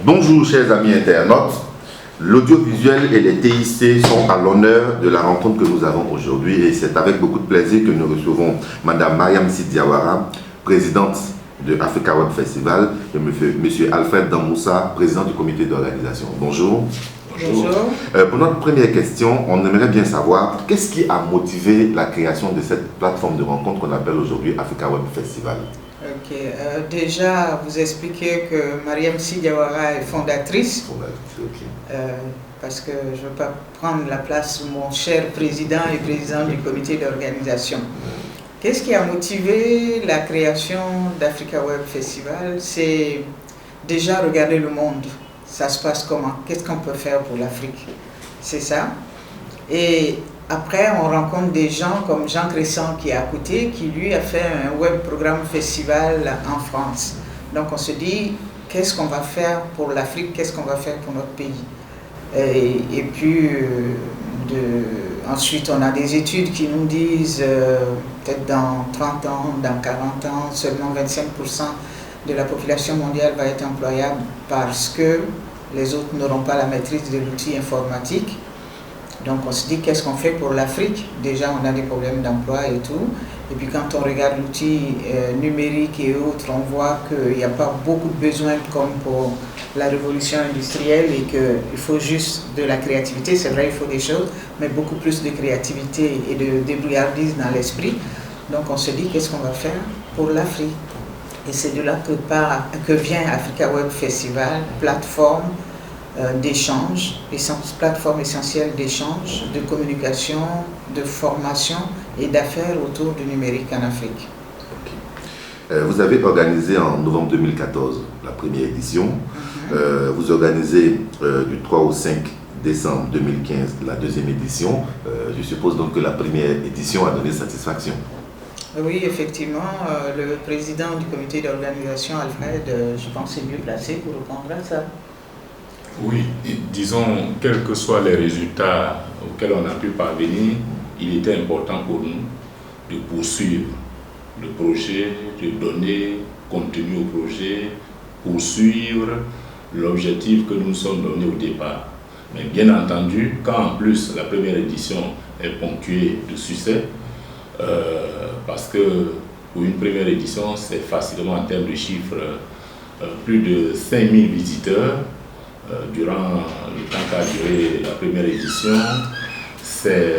Bonjour chers amis internautes, l'audiovisuel et les TIC sont à l'honneur de la rencontre que nous avons aujourd'hui et c'est avec beaucoup de plaisir que nous recevons Madame Mariam Sy Diawara, présidente de Africa Web Festival et Monsieur Alfred Damboussa, président du comité d'organisation. Bonjour. Bonjour. Pour notre première question, on aimerait bien savoir qu'est-ce qui a motivé la création de cette plateforme de rencontre qu'on appelle aujourd'hui Africa Web Festival. Ok, déjà vous expliquez que Mariam Sy Diawara est fondatrice. Parce que je ne veux pas prendre la place de mon cher président et président du comité d'organisation. Qu'est-ce qui a motivé la création d'Africa Web Festival? C'est déjà regarder le monde. Ça se passe comment? Qu'est-ce qu'on peut faire pour l'Afrique? C'est ça. Et après, on rencontre des gens comme Jean Cressan qui est à côté, qui lui a fait un web programme festival en France. Donc on se dit, qu'est-ce qu'on va faire pour l'Afrique? Qu'est-ce qu'on va faire pour notre pays? Et puis, ensuite, on a des études qui nous disent, peut-être dans 30 ans, dans 40 ans, seulement 25% de la population mondiale va être employable parce que les autres n'auront pas la maîtrise de l'outil informatique. Donc on se dit qu'est-ce qu'on fait pour l'Afrique? Déjà on a des problèmes d'emploi et tout. Et puis quand on regarde l'outil numérique et autres, on voit qu'il n'y a pas beaucoup de besoins comme pour la révolution industrielle et qu'il faut juste de la créativité. C'est vrai, il faut des choses, mais beaucoup plus de créativité et de débrouillardise dans l'esprit. Donc on se dit qu'est-ce qu'on va faire pour l'Afrique? Et c'est de là que vient Africa Web Festival, plateforme d'échange, plateforme essentielle d'échange, de communication, de formation et d'affaires autour du numérique en Afrique. Okay. Vous avez organisé en novembre 2014 la première édition. Vous organisez du 3 au 5 décembre 2015 la deuxième édition. Je suppose donc que la première édition a donné satisfaction. Oui, effectivement, le président du comité d'organisation, Alfred, je pense, est mieux placé pour répondre à ça. Oui, disons, quels que soient les résultats auxquels on a pu parvenir, il était important pour nous de poursuivre le projet, de donner contenu au projet, poursuivre l'objectif que nous nous sommes donné au départ. Mais bien entendu, quand en plus la première édition est ponctuée de succès, parce que pour une première édition, c'est facilement en termes de chiffres, plus de 5000 visiteurs durant le temps qu'a duré la première édition. C'est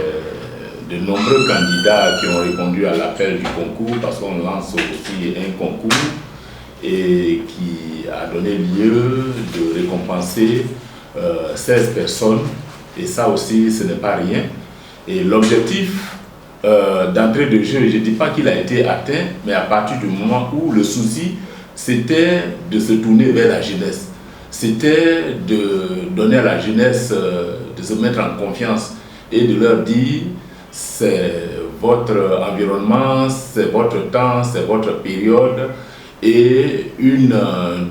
de nombreux candidats qui ont répondu à l'appel du concours, parce qu'on lance aussi un concours et qui a donné lieu de récompenser 16 personnes, et ça aussi ce n'est pas rien. Et l'objectif d'entrée de jeu, je ne dis pas qu'il a été atteint, mais à partir du moment où le souci, c'était de se tourner vers la jeunesse. C'était de donner à la jeunesse, de se mettre en confiance et de leur dire, c'est votre environnement, c'est votre temps, c'est votre période, et une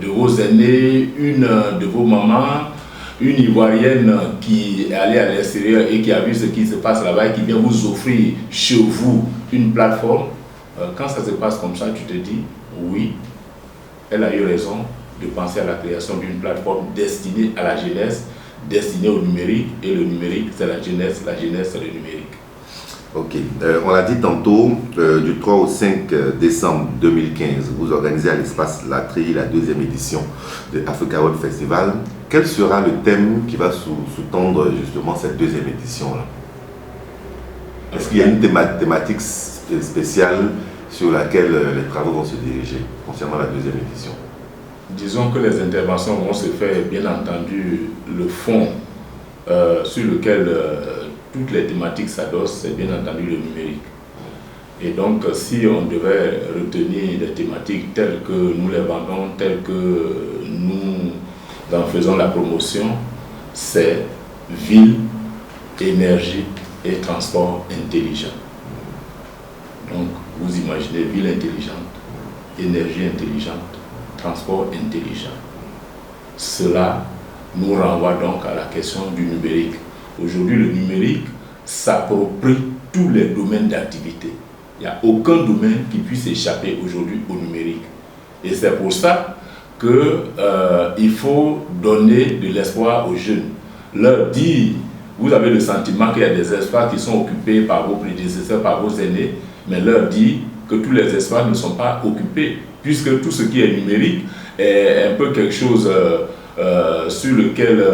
de vos aînés, une de vos mamans, une Ivoirienne qui est allée à l'extérieur et qui a vu ce qui se passe là-bas et qui vient vous offrir chez vous une plateforme, quand ça se passe comme ça, tu te dis, oui, elle a eu raison de penser à la création d'une plateforme destinée à la jeunesse, destinée au numérique, et le numérique c'est la jeunesse c'est le numérique. Ok, on l'a dit tantôt, du 3 au 5 décembre 2015, vous organisez à l'espace Latry la deuxième édition de Africa Web Festival. Quel sera le thème qui va sous-tendre justement cette deuxième édition-là? Est-ce qu'il y a une thématique spéciale sur laquelle les travaux vont se diriger concernant la deuxième édition? Disons que les interventions vont se faire, bien entendu, le fond sur lequel toutes les thématiques s'adossent, c'est bien entendu le numérique. Et donc, si on devait retenir des thématiques telles que nous les vendons, telles que nous en faisons la promotion, c'est ville, énergie et transport intelligent. Donc, vous imaginez ville intelligente, énergie intelligente, transport intelligent. Cela nous renvoie donc à la question du numérique. Aujourd'hui, le numérique s'approprie tous les domaines d'activité. Il n'y a aucun domaine qui puisse échapper aujourd'hui au numérique. Et c'est pour ça qu'il faut donner de l'espoir aux jeunes. Leur dire, vous avez le sentiment qu'il y a des espaces qui sont occupés par vos prédécesseurs, par vos aînés, mais leur dire que tous les espaces ne sont pas occupés, puisque tout ce qui est numérique est un peu quelque chose sur lequel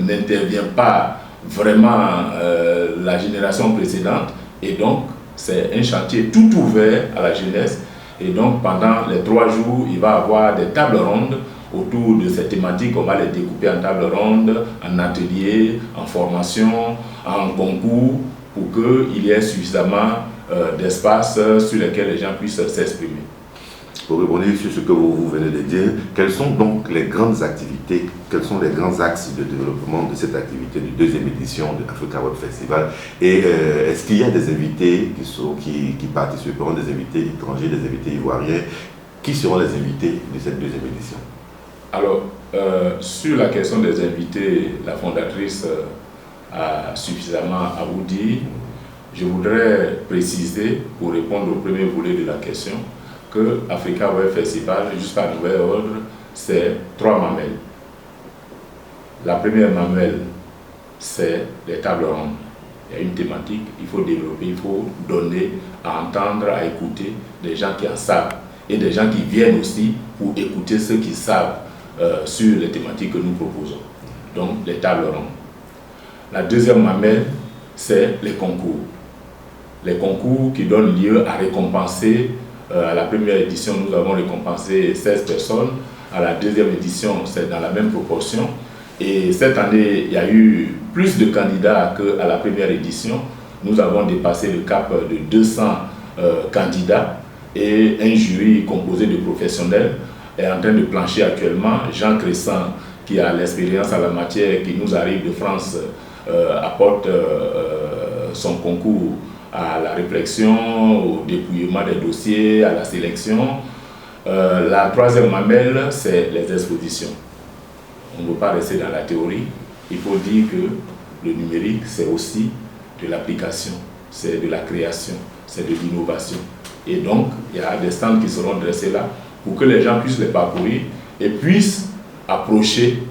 n'intervient pas vraiment la génération précédente, et donc c'est un chantier tout ouvert à la jeunesse. Et donc pendant les 3 jours, il va y avoir des tables rondes autour de ces thématiques. On va les découper en tables rondes, en ateliers, en formation, en concours, pour qu'il y ait suffisamment d'espace sur lesquels les gens puissent s'exprimer. Pour rebondir sur ce que vous venez de dire, quelles sont donc les grandes activités, quels sont les grands axes de développement de cette activité de 2e édition de Africa Web Festival? Et est-ce qu'il y a des invités qui participeront, des invités étrangers, des invités ivoiriens? Qui seront les invités de cette 2e édition? Alors, sur la question des invités, la fondatrice a suffisamment à vous dire. Je voudrais préciser, pour répondre au premier volet de la question, que Africa Web Festival, jusqu'à nouvel ordre, c'est 3 mamelles. La première mamelle, c'est les tables rondes. Il y a une thématique, il faut développer, il faut donner à entendre, à écouter des gens qui en savent et des gens qui viennent aussi pour écouter ceux qui savent sur les thématiques que nous proposons. Donc, les tables rondes. La deuxième mamelle, c'est les concours. Les concours qui donnent lieu à récompenser. À la première édition, nous avons récompensé 16 personnes. À la deuxième édition, c'est dans la même proportion. Et cette année, il y a eu plus de candidats qu'à la première édition. Nous avons dépassé le cap de 200 candidats et un jury composé de professionnels est en train de plancher actuellement. Jean Crescent, qui a l'expérience en la matière, qui nous arrive de France, apporte son concours à la réflexion, au dépouillement des dossiers, à la sélection. La troisième mamelle, c'est les expositions. On ne peut pas rester dans la théorie. Il faut dire que le numérique, c'est aussi de l'application, c'est de la création, c'est de l'innovation. Et donc, il y a des stands qui seront dressés là pour que les gens puissent les parcourir et puissent approcher,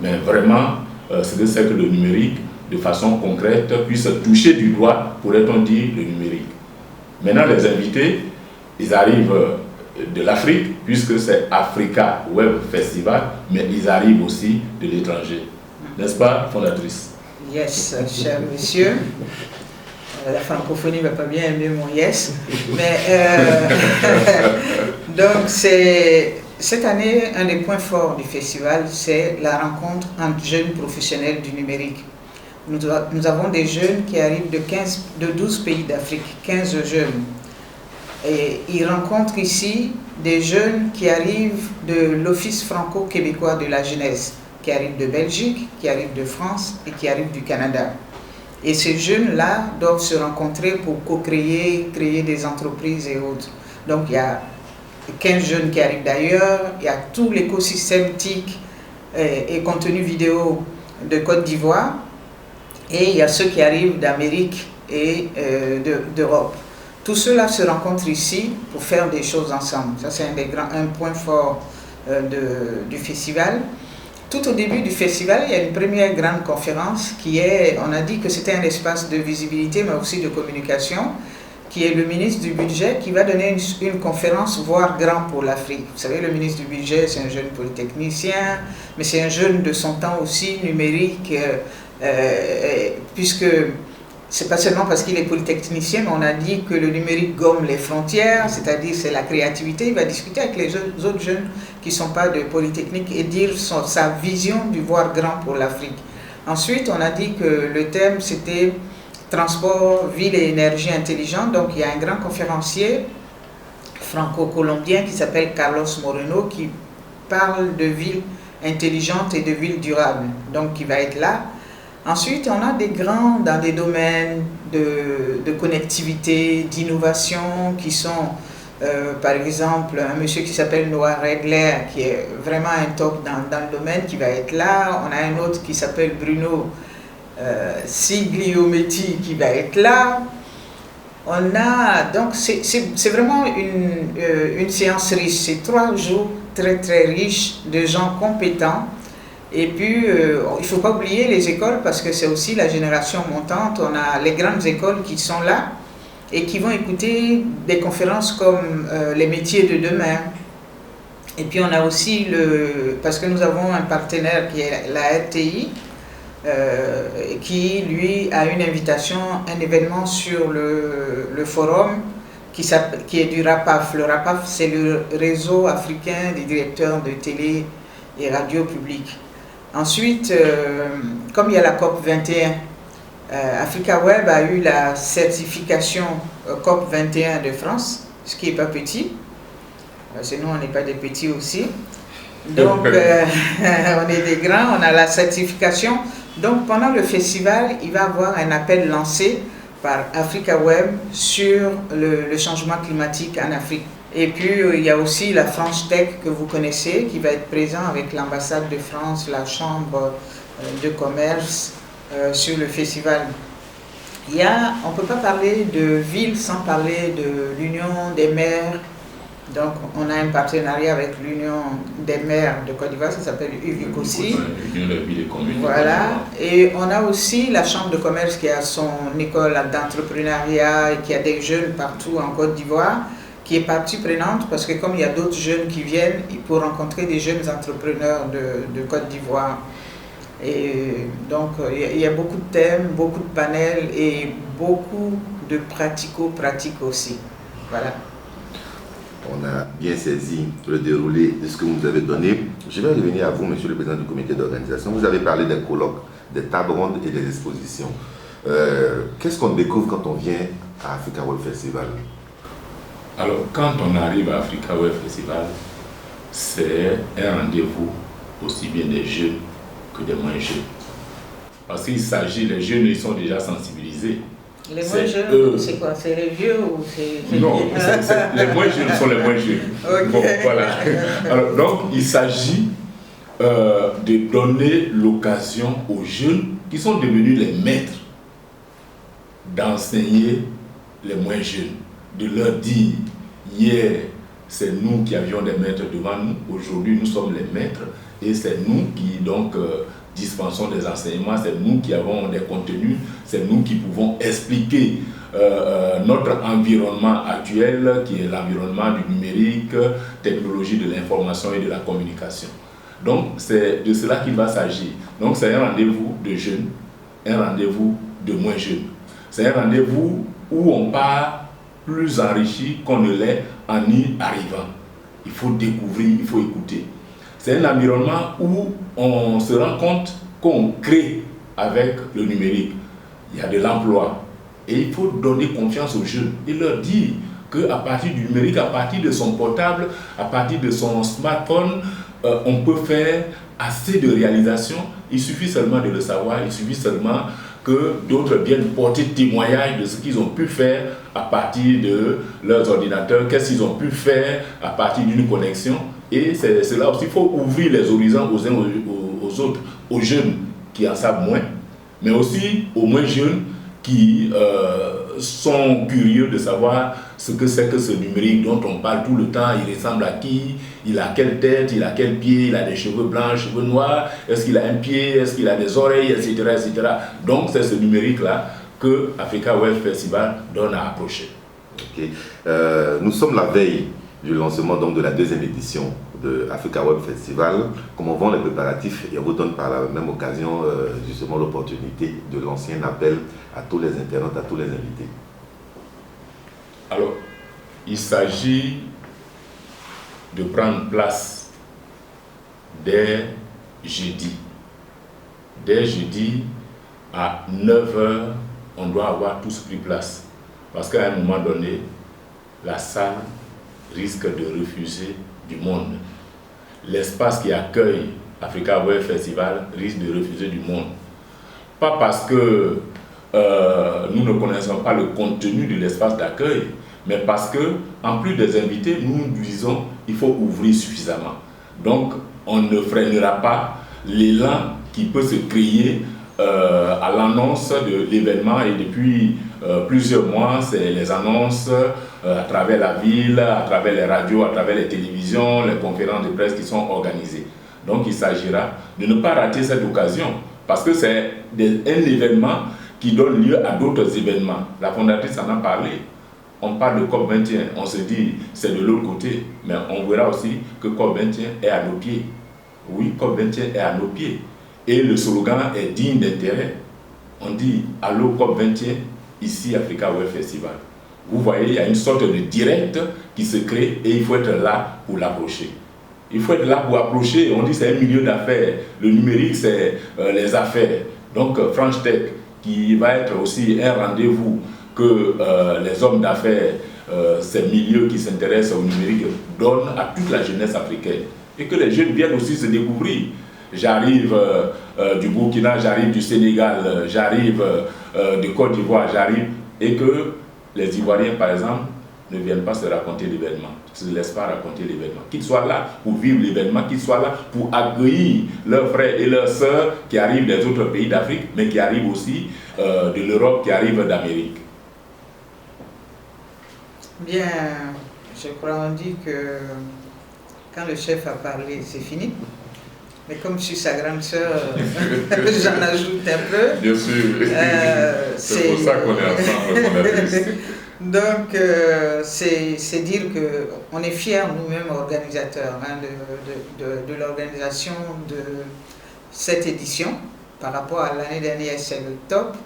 mais vraiment, ce que c'est que le numérique, de façon concrète, puisse toucher du doigt, pourrait-on dire, le numérique. Maintenant, les invités, ils arrivent de l'Afrique, puisque c'est Africa Web Festival, mais ils arrivent aussi de l'étranger. N'est-ce pas, fondatrice? Yes, cher monsieur. La francophonie ne va pas bien aimer mon yes. Mais donc, cette année, un des points forts du festival, c'est la rencontre entre jeunes professionnels du numérique. Nous avons des jeunes qui arrivent de 12 pays d'Afrique, 15 jeunes. Et ils rencontrent ici des jeunes qui arrivent de l'Office franco-québécois de la jeunesse, qui arrivent de Belgique, qui arrivent de France et qui arrivent du Canada. Et ces jeunes-là doivent se rencontrer pour co-créer, créer des entreprises et autres. Donc il y a 15 jeunes qui arrivent d'ailleurs, il y a tout l'écosystème TIC et contenu vidéo de Côte d'Ivoire, et il y a ceux qui arrivent d'Amérique et d'Europe. Tous ceux-là se rencontrent ici pour faire des choses ensemble. Ça, c'est un point fort du festival. Tout au début du festival, il y a une première grande conférence qui est, on a dit que c'était un espace de visibilité, mais aussi de communication, qui est le ministre du Budget, qui va donner une conférence, voire grand pour l'Afrique. Vous savez, le ministre du Budget, c'est un jeune polytechnicien, mais c'est un jeune de son temps aussi, numérique, puisque c'est pas seulement parce qu'il est polytechnicien, mais on a dit que le numérique gomme les frontières, c'est-à-dire c'est la créativité. Il va discuter avec les autres jeunes qui ne sont pas de Polytechnique et dire sa vision du voir grand pour l'Afrique. Ensuite, on a dit que le thème c'était transport, ville et énergie intelligente. Donc il y a un grand conférencier franco-colombien qui s'appelle Carlos Moreno qui parle de villes intelligentes et de villes durables. Donc il va être là. Ensuite, on a des grands dans des domaines de connectivité, d'innovation qui sont, par exemple, un monsieur qui s'appelle Noah Regler, qui est vraiment un top dans le domaine, qui va être là. On a un autre qui s'appelle Bruno Sigliometti qui va être là. On a, donc c'est vraiment une séance riche. C'est 3 jours très très riche de gens compétents. Et puis, il ne faut pas oublier les écoles parce que c'est aussi la génération montante. On a les grandes écoles qui sont là et qui vont écouter des conférences comme les métiers de demain. Et puis on a aussi, parce que nous avons un partenaire qui est la RTI, qui lui a une invitation, un événement sur le forum qui est du RAPAF. Le RAPAF, c'est le réseau africain des directeurs de télé et radio publique. Ensuite, comme il y a la COP 21, Africa Web a eu la certification COP 21 de France, ce qui n'est pas petit. Sinon, on n'est pas des petits aussi. Donc, on est des grands, on a la certification. Donc, pendant le festival, il va y avoir un appel lancé par Africa Web sur le changement climatique en Afrique. Et puis, il y a aussi la France Tech que vous connaissez, qui va être présent avec l'ambassade de France, la chambre de commerce sur le festival. On ne peut pas parler de ville sans parler de l'Union des maires. Donc, on a un partenariat avec l'Union des maires de Côte d'Ivoire, ça s'appelle UVICOSI. Voilà. Et on a aussi la Chambre de commerce qui a son école d'entrepreneuriat et qui a des jeunes partout en Côte d'Ivoire, qui est partie prenante parce que comme il y a d'autres jeunes qui viennent pour rencontrer des jeunes entrepreneurs de Côte d'Ivoire. Et donc, il y a beaucoup de thèmes, beaucoup de panels et beaucoup de pratico-pratiques aussi. Voilà. On a bien saisi le déroulé de ce que vous nous avez donné. Je vais revenir à vous, monsieur le président du comité d'organisation. Vous avez parlé des colloques, des tables rondes et des expositions. Qu'est-ce qu'on découvre quand on vient à Africa World Festival? Alors, quand on arrive à Africa World Festival, c'est un rendez-vous aussi bien des jeunes que des moins jeunes. Parce qu'il s'agit, les jeunes, ils sont déjà sensibilisés. Les moins jeunes, c'est quoi? C'est les vieux ou c'est... Non, les moins jeunes sont les moins jeunes. Okay. Bon, voilà. Alors, donc, il s'agit de donner l'occasion aux jeunes qui sont devenus les maîtres d'enseigner les moins jeunes, de leur dire, hier, c'est nous qui avions des maîtres devant nous, aujourd'hui nous sommes les maîtres et c'est nous qui donc dispensons des enseignements, c'est nous qui avons des contenus, c'est nous qui pouvons expliquer notre environnement actuel qui est l'environnement du numérique, technologie de l'information et de la communication. Donc c'est de cela qu'il va s'agir. Donc c'est un rendez-vous de jeunes, un rendez-vous de moins jeunes. C'est un rendez-vous où on part plus enrichi qu'on ne l'est en y arrivant. Il faut découvrir, il faut écouter. C'est un environnement où on se rend compte qu'on crée avec le numérique. Il y a de l'emploi. Et il faut donner confiance aux jeunes et leur dire qu'à partir du numérique, à partir de son portable, à partir de son smartphone, on peut faire assez de réalisations. Il suffit seulement de le savoir, il suffit seulement que d'autres viennent porter témoignage de ce qu'ils ont pu faire à partir de leurs ordinateurs, qu'est-ce qu'ils ont pu faire à partir d'une connexion. Et c'est là aussi, il faut ouvrir les horizons aux uns aux autres, aux jeunes qui en savent moins, mais aussi aux moins jeunes qui sont curieux de savoir ce que c'est que ce numérique dont on parle tout le temps. Il ressemble à qui? Il a quelle tête? Il a quel pied? Il a des cheveux blancs, cheveux noirs? Est-ce qu'il a un pied? Est-ce qu'il a des oreilles? Etc. etc. Donc c'est ce numérique-là que Africa Web Festival donne à approcher. Okay. Nous sommes la veille du lancement donc, de la deuxième édition de Africa Web Festival. Comment vont les préparatifs? Et on vous donne par la même occasion justement l'opportunité de lancer un appel à tous les internautes, à tous les invités. Alors, il s'agit de prendre place dès jeudi. Dès jeudi, à 9h, on doit avoir tous pris place. Parce qu'à un moment donné, la salle risque de refuser du monde. L'espace qui accueille Africa Web Festival risque de refuser du monde. Pas parce que nous ne connaissons pas le contenu de l'espace d'accueil, mais parce que, en plus des invités, nous disons qu'il faut ouvrir suffisamment. Donc, on ne freinera pas l'élan qui peut se créer à l'annonce de l'événement et depuis plusieurs mois, c'est les annonces à travers la ville, à travers les radios, à travers les télévisions, les conférences de presse qui sont organisées. Donc il s'agira de ne pas rater cette occasion, parce que c'est un événement qui donne lieu à d'autres événements. La fondatrice en a parlé. On parle de COP21, on se dit c'est de l'autre côté, mais on verra aussi que COP21 est à nos pieds. Oui, COP21 est à nos pieds. Et le slogan est digne d'intérêt. On dit allô COP21, ici Africa World Festival. Vous voyez, il y a une sorte de direct qui se crée et il faut être là pour l'approcher. Il faut être là pour approcher. On dit c'est un milieu d'affaires. Le numérique, c'est les affaires. Donc, French Tech, qui va être aussi un rendez-vous que les hommes d'affaires, ces milieux qui s'intéressent au numérique, donnent à toute la jeunesse africaine. Et que les jeunes viennent aussi se découvrir. J'arrive du Burkina, j'arrive du Sénégal, j'arrive de Côte d'Ivoire, j'arrive, et que les Ivoiriens, par exemple, ne viennent pas se raconter l'événement, ne se laissent pas raconter l'événement. Qu'ils soient là pour vivre l'événement, qu'ils soient là pour accueillir leurs frères et leurs sœurs qui arrivent des autres pays d'Afrique, mais qui arrivent aussi de l'Europe, qui arrivent d'Amérique. Bien, je crois qu'on dit que quand le chef a parlé, c'est fini. Mais comme je suis sa grande sœur, j'en ajoute un peu. Bien sûr. C'est pour ça qu'on est ensemble. Donc, c'est dire qu'on est fiers nous-mêmes organisateurs de l'organisation de cette édition. Par rapport à l'année dernière, c'est le top.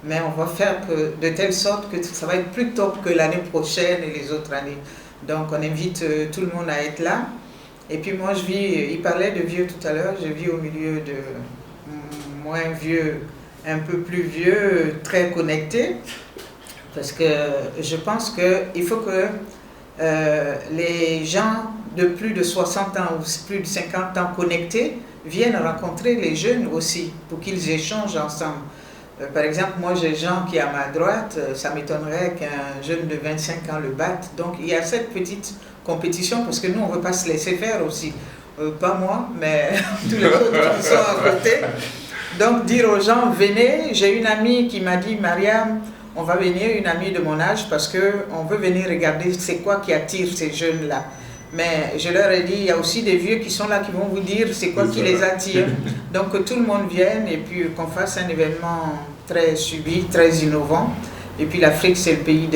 Mais on va faire de telle sorte que ça va être plus top que l'année prochaine et les autres années. Donc, on invite tout le monde à être là. Et puis moi, il parlait de vieux tout à l'heure, je vis au milieu de moins vieux, un peu plus vieux, très connectés. Parce que je pense qu'il faut que les gens de plus de 60 ans ou plus de 50 ans connectés viennent rencontrer les jeunes aussi, pour qu'ils échangent ensemble. Par exemple, moi j'ai Jean qui est à ma droite, ça m'étonnerait qu'un jeune de 25 ans le batte. Donc il y a cette petite compétition, parce que nous on ne veut pas se laisser faire aussi. Pas moi, mais tous les autres qui sont à côté. Donc dire aux gens, venez, j'ai une amie qui m'a dit, Mariam, on va venir, une amie de mon âge, parce qu'on veut venir regarder c'est quoi qui attire ces jeunes-là. Mais je leur ai dit, il y a aussi des vieux qui sont là, qui vont vous dire c'est quoi qui les attire. Donc que tout le monde vienne et puis qu'on fasse un événement très suivi, très innovant. Et puis l'Afrique, c'est le pays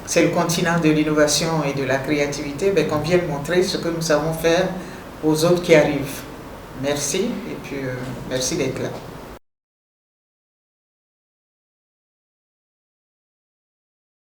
c'est le continent de l'innovation et de la créativité, ben, qu'on vienne montrer ce que nous savons faire aux autres qui arrivent. Merci, et puis merci d'être là.